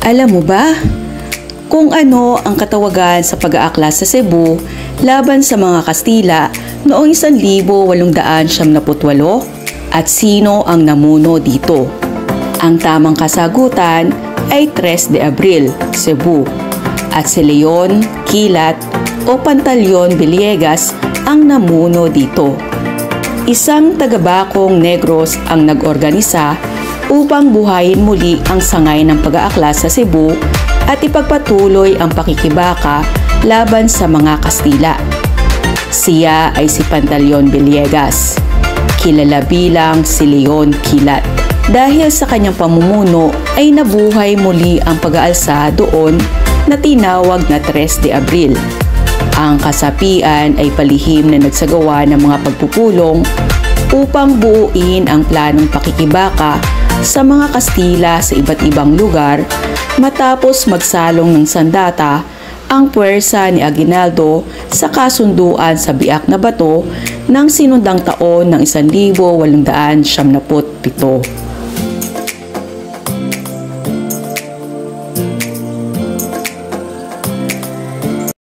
Alam mo ba kung ano ang katawagan sa pag-aaklas sa Cebu laban sa mga Kastila noong 1878 at sino ang namuno dito? Ang tamang kasagutan ay 3 de Abril, Cebu, at si Leon Quilat o Pantaleon Villegas ang namuno dito. Isang taga-bakong Negros ang nag-organisa upang buhayin muli ang sangay ng pag-aaklas sa Cebu at ipagpatuloy ang pakikibaka laban sa mga Kastila. Siya ay si Pantaleon Villegas, kilala bilang si Leon Quilat. Dahil sa kanyang pamumuno ay nabuhay muli ang pag-aalsa doon na tinawag na 3 de Abril. Ang kasapian ay palihim na nagsagawa ng mga pagpupulong upang buuin ang planong pakikibaka sa mga Kastila sa iba't ibang lugar matapos magsalong ng sandata ang puwersa ni Aguinaldo sa kasunduan sa Biak na Bato ng sinundang taon ng 1897.